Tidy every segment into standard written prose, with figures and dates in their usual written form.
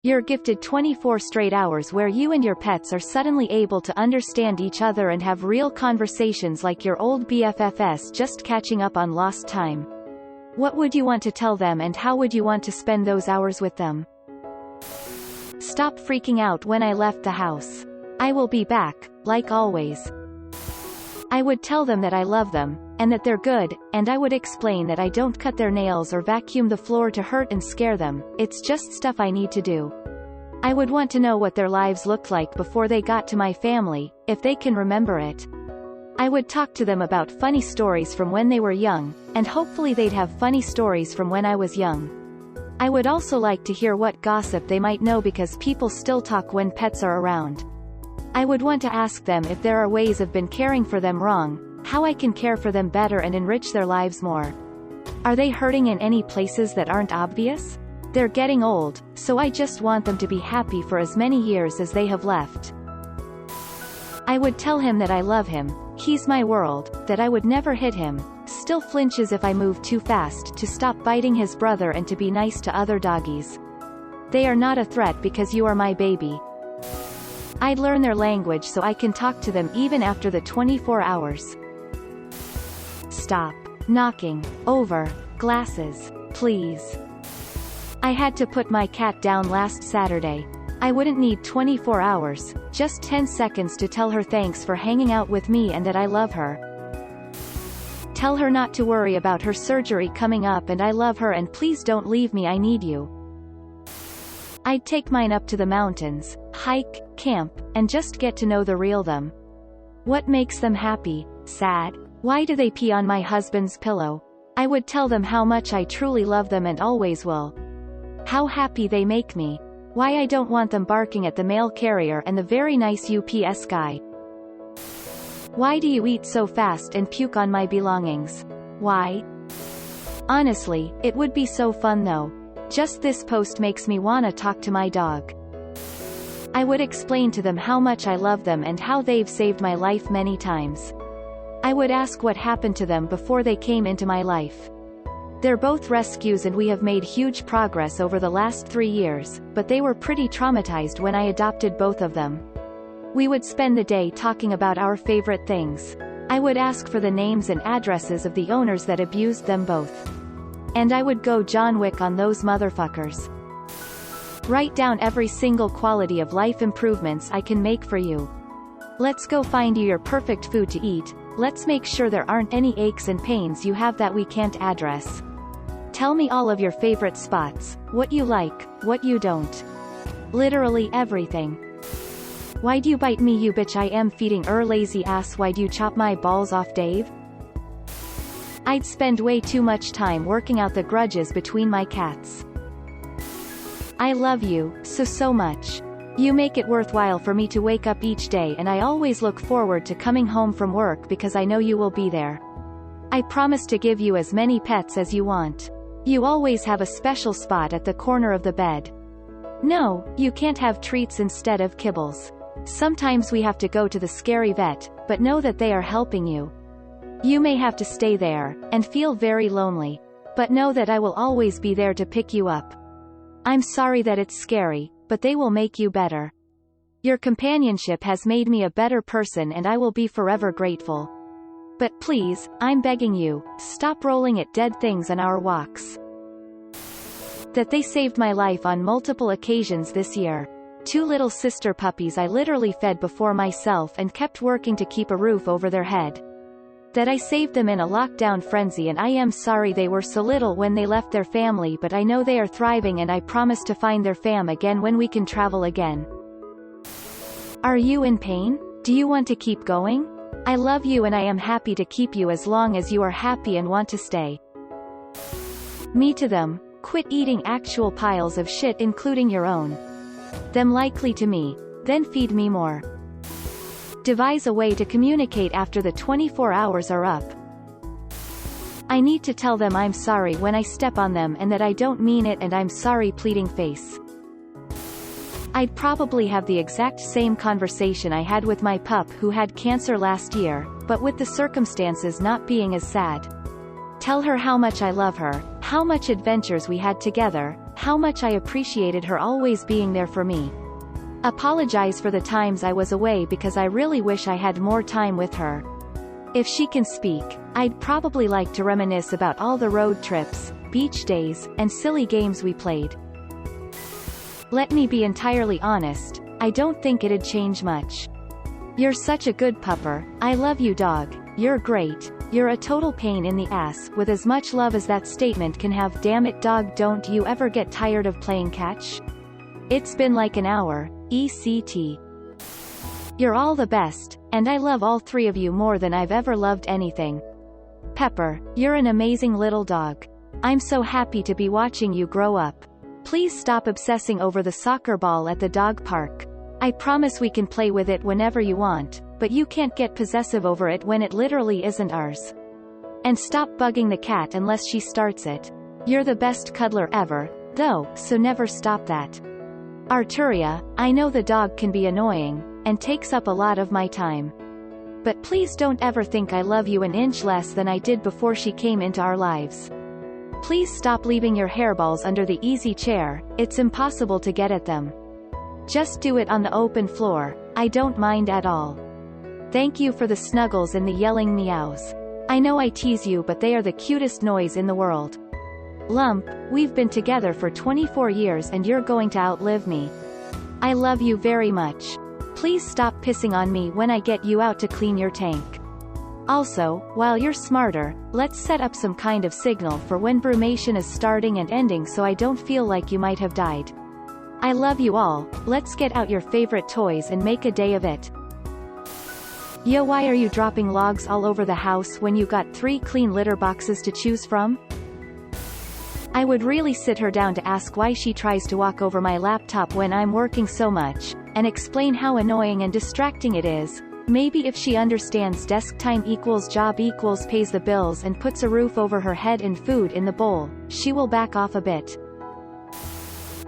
You're gifted 24 straight hours where you and your pets are suddenly able to understand each other and have real conversations like your old BFFs just catching up on lost time. What would you want to tell them and how would you want to spend those hours with them? Stop freaking out when I left the house. I will be back, like always. I would tell them that I love them, and that they're good, and I would explain that I don't cut their nails or vacuum the floor to hurt and scare them, it's just stuff I need to do. I would want to know what their lives looked like before they got to my family, if they can remember it. I would talk to them about funny stories from when they were young, and hopefully they'd have funny stories from when I was young. I would also like to hear what gossip they might know because people still talk when pets are around. I would want to ask them if there are ways I've been caring for them wrong, how I can care for them better and enrich their lives more. Are they hurting in any places that aren't obvious? They're getting old, so I just want them to be happy for as many years as they have left. I would tell him that I love him, he's my world, that I would never hit him, still flinches if I move too fast, to stop biting his brother and to be nice to other doggies. They are not a threat because you are my baby. I'd learn their language so I can talk to them even after the 24 hours. Stop knocking over glasses, please. I had to put my cat down last Saturday. I wouldn't need 24 hours, just 10 seconds to tell her thanks for hanging out with me and that I love her. Tell her not to worry about her surgery coming up and I love her and please don't leave me, I need you. I'd take mine up to the mountains, hike, camp, and just get to know the real them. What makes them happy, sad? Why do they pee on my husband's pillow? I would tell them how much I truly love them and always will. How happy they make me. Why I don't want them barking at the mail carrier and the very nice UPS guy. Why do you eat so fast and puke on my belongings? Why? Honestly, it would be so fun though. Just this post makes me wanna talk to my dog. I would explain to them how much I love them and how they've saved my life many times. I would ask what happened to them before they came into my life. They're both rescues and we have made huge progress over the last 3 years, but they were pretty traumatized when I adopted both of them. We would spend the day talking about our favorite things. I would ask for the names and addresses of the owners that abused them both. And I would go John Wick on those motherfuckers. Write down every single quality of life improvements I can make for you. Let's go find you your perfect food to eat. Let's make sure there aren't any aches and pains you have that we can't address. Tell me all of your favorite spots, what you like, what you don't. Literally everything. Why do you bite me you bitch, I am feeding lazy ass, why do you chop my balls off Dave? I'd spend way too much time working out the grudges between my cats. I love you, so much. You make it worthwhile for me to wake up each day and I always look forward to coming home from work because I know you will be there. I promise to give you as many pets as you want. You always have a special spot at the corner of the bed. No, you can't have treats instead of kibbles. Sometimes we have to go to the scary vet, but know that they are helping you. You may have to stay there, and feel very lonely. But know that I will always be there to pick you up. I'm sorry that it's scary, but they will make you better. Your companionship has made me a better person and I will be forever grateful. But please, I'm begging you, stop rolling at dead things on our walks. That they saved my life on multiple occasions this year. 2 little sister puppies I literally fed before myself and kept working to keep a roof over their head. That I saved them in a lockdown frenzy and I am sorry they were so little when they left their family, but I know they are thriving and I promise to find their fam again when we can travel again. Are you in pain? Do you want to keep going? I love you and I am happy to keep you as long as you are happy and want to stay. Me to them, quit eating actual piles of shit including your own. Them likely to me, then feed me more. Devise a way to communicate after the 24 hours are up. I need to tell them I'm sorry when I step on them and that I don't mean it and I'm sorry pleading face. I'd probably have the exact same conversation I had with my pup who had cancer last year, but with the circumstances not being as sad. Tell her how much I love her, how much adventures we had together, how how much I appreciated her always being there for me. Apologize for the times I was away because I really wish I had more time with her. If she can speak, I'd probably like to reminisce about all the road trips, beach days, and silly games we played. Let me be entirely honest, I don't think it'd change much. You're such a good pupper, I love you dog, you're great, you're a total pain in the ass, with as much love as that statement can have. Damn it dog, don't you ever get tired of playing catch? It's been like an hour, ECT. You're all the best, and I love all three of you more than I've ever loved anything. Pepper, you're an amazing little dog. I'm so happy to be watching you grow up. Please stop obsessing over the soccer ball at the dog park. I promise we can play with it whenever you want, but you can't get possessive over it when it literally isn't ours. And stop bugging the cat unless she starts it. You're the best cuddler ever, though, so never stop that. Arturia, I know the dog can be annoying, and takes up a lot of my time. But please don't ever think I love you an inch less than I did before she came into our lives. Please stop leaving your hairballs under the easy chair, it's impossible to get at them. Just do it on the open floor, I don't mind at all. Thank you for the snuggles and the yelling meows. I know I tease you, but they are the cutest noise in the world. Lump, we've been together for 24 years and you're going to outlive me. I love you very much. Please stop pissing on me when I get you out to clean your tank. Also, while you're smarter, let's set up some kind of signal for when brumation is starting and ending so I don't feel like you might have died. I love you all, let's get out your favorite toys and make a day of it. Yo, why are you dropping logs all over the house when you got 3 clean litter boxes to choose from? I would really sit her down to ask why she tries to walk over my laptop when I'm working so much, and explain how annoying and distracting it is. Maybe if she understands desk time equals job equals pays the bills and puts a roof over her head and food in the bowl, she will back off a bit.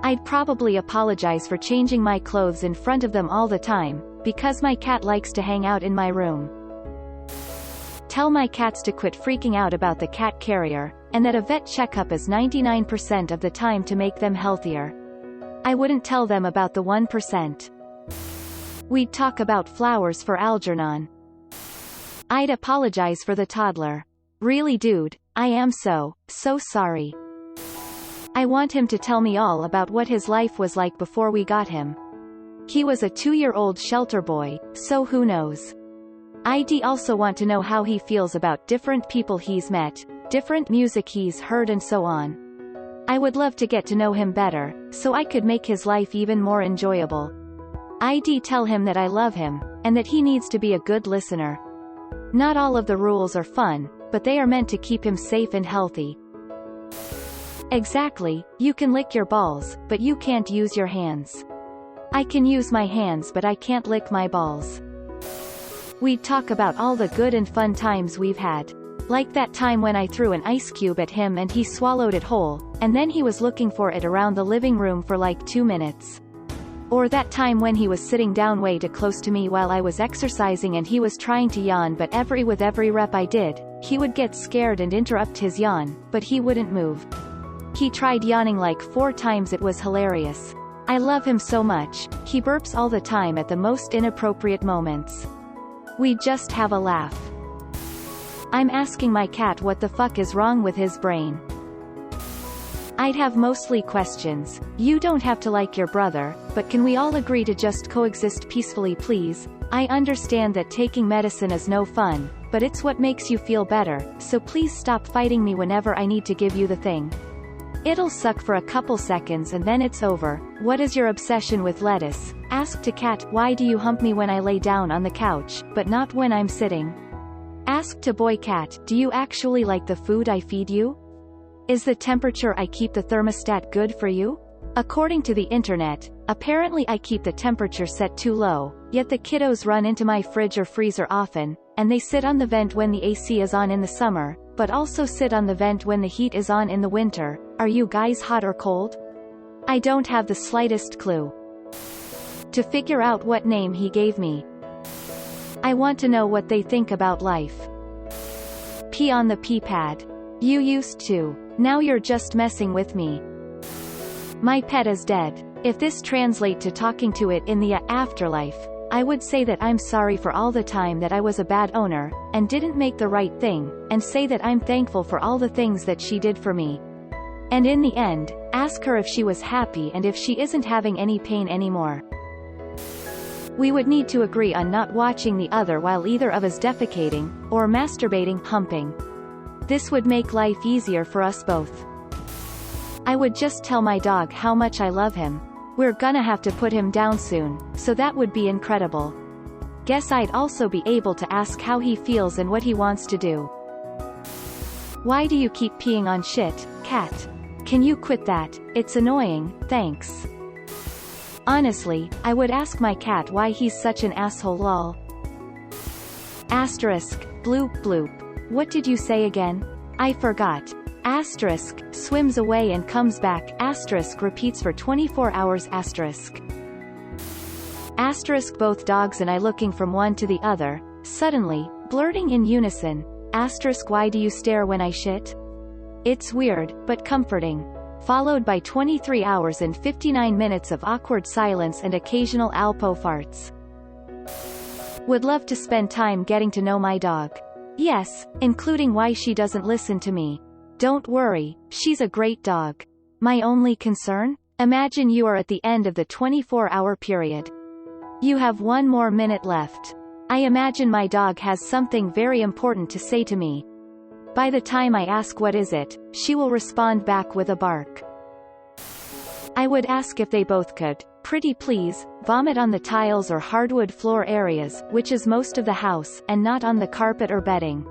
I'd probably apologize for changing my clothes in front of them all the time, because my cat likes to hang out in my room. Tell my cats to quit freaking out about the cat carrier, and that a vet checkup is 99% of the time to make them healthier. I wouldn't tell them about the 1%. We'd talk about flowers for Algernon. I'd apologize for the toddler. Really dude, I am so sorry. I want him to tell me all about what his life was like before we got him. He was a 2-year-old shelter boy, so who knows. I'd also want to know how he feels about different people he's met, different music he's heard and so on. I would love to get to know him better, so I could make his life even more enjoyable. I'd tell him that I love him, and that he needs to be a good listener. Not all of the rules are fun, but they are meant to keep him safe and healthy. Exactly, you can lick your balls, but you can't use your hands. I can use my hands but I can't lick my balls. We'd talk about all the good and fun times we've had. Like that time when I threw an ice cube at him and he swallowed it whole, and then he was looking for it around the living room for like 2 minutes. Or that time when he was sitting down way too close to me while I was exercising and he was trying to yawn, but with every rep I did, he would get scared and interrupt his yawn, but he wouldn't move. He tried yawning like 4 times. It was hilarious. I love him so much, he burps all the time at the most inappropriate moments. We just have a laugh. I'm asking my cat what the fuck is wrong with his brain. I'd have mostly questions. You don't have to like your brother, but can we all agree to just coexist peacefully please? I understand that taking medicine is no fun, but it's what makes you feel better, so please stop fighting me whenever I need to give you the thing. It'll suck for a couple seconds and then it's over. What is your obsession with lettuce? Ask to cat, why do you hump me when I lay down on the couch, but not when I'm sitting? Ask to boy cat, do you actually like the food I feed you? Is the temperature I keep the thermostat good for you? According to the internet, apparently I keep the temperature set too low, yet the kiddos run into my fridge or freezer often, and they sit on the vent when the AC is on in the summer, but also sit on the vent when the heat is on in the winter. Are you guys hot or cold? I don't have the slightest clue. To figure out what name he gave me. I want to know what they think about life. Pee on the pee pad. You used to. Now you're just messing with me. My pet is dead. If this translates to talking to it in the afterlife, I would say that I'm sorry for all the time that I was a bad owner, and didn't make the right thing, and say that I'm thankful for all the things that she did for me. And in the end, ask her if she was happy and if she isn't having any pain anymore. We would need to agree on not watching the other while either of us defecating, or masturbating, humping. This would make life easier for us both. I would just tell my dog how much I love him. We're gonna have to put him down soon, so that would be incredible. Guess I'd also be able to ask how he feels and what he wants to do. Why do you keep peeing on shit, cat? Can you quit that? It's annoying, thanks. Honestly, I would ask my cat why he's such an asshole lol. Asterisk, bloop bloop. What did you say again? I forgot. Asterisk, swims away and comes back, asterisk repeats for 24 hours asterisk. Asterisk both dogs and I looking from one to the other, suddenly, blurting in unison, asterisk why do you stare when I shit? It's weird, but comforting. Followed by 23 hours and 59 minutes of awkward silence and occasional alpo farts. Would love to spend time getting to know my dog. Yes, including why she doesn't listen to me. Don't worry, she's a great dog. My only concern? Imagine you are at the end of the 24-hour period. You have 1 more minute left. I imagine my dog has something very important to say to me. By the time I ask what is it, she will respond back with a bark. I would ask if they both could, pretty please, vomit on the tiles or hardwood floor areas, which is most of the house, and not on the carpet or bedding.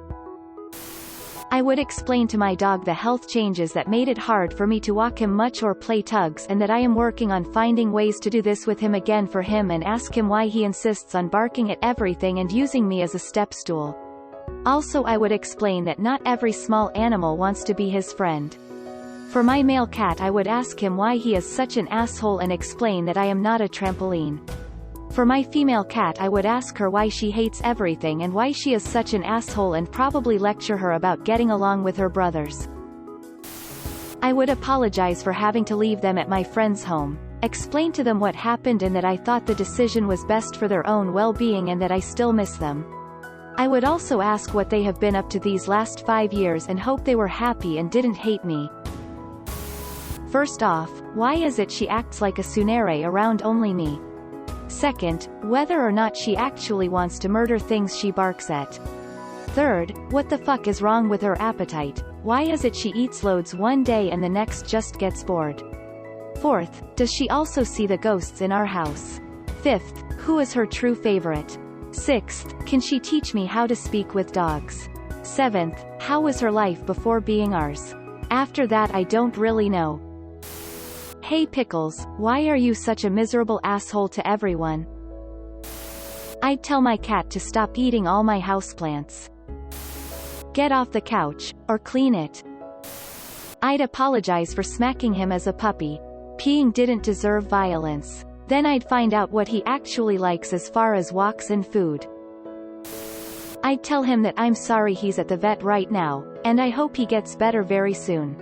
I would explain to my dog the health changes that made it hard for me to walk him much or play tugs and that I am working on finding ways to do this with him again for him and ask him why he insists on barking at everything and using me as a step stool. Also I would explain that not every small animal wants to be his friend. For my male cat I would ask him why he is such an asshole and explain that I am not a trampoline. For my female cat I would ask her why she hates everything and why she is such an asshole and probably lecture her about getting along with her brothers. I would apologize for having to leave them at my friend's home, explain to them what happened and that I thought the decision was best for their own well-being and that I still miss them. I would also ask what they have been up to these last 5 years and hope they were happy and didn't hate me. First off, why is it she acts like a tsundere around only me? Second, whether or not she actually wants to murder things she barks at. Third, what the fuck is wrong with her appetite? Why is it she eats loads one day and the next just gets bored? Fourth, does she also see the ghosts in our house? Fifth, who is her true favorite? Sixth, can she teach me how to speak with dogs? Seventh, how was her life before being ours? After that I don't really know. Hey Pickles, why are you such a miserable asshole to everyone? I'd tell my cat to stop eating all my houseplants. Get off the couch, or clean it. I'd apologize for smacking him as a puppy. Peeing didn't deserve violence. Then I'd find out what he actually likes as far as walks and food. I'd tell him that I'm sorry he's at the vet right now, and I hope he gets better very soon.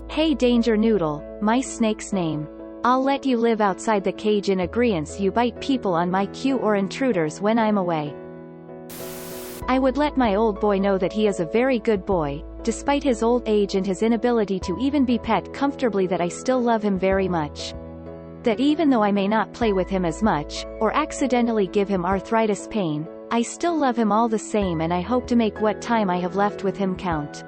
Hey Danger Noodle, my snake's name. I'll let you live outside the cage in agreeance you bite people on my cue or intruders when I'm away. I would let my old boy know that he is a very good boy, despite his old age and his inability to even be pet comfortably, that I still love him very much. That even though I may not play with him as much, or accidentally give him arthritis pain, I still love him all the same and I hope to make what time I have left with him count.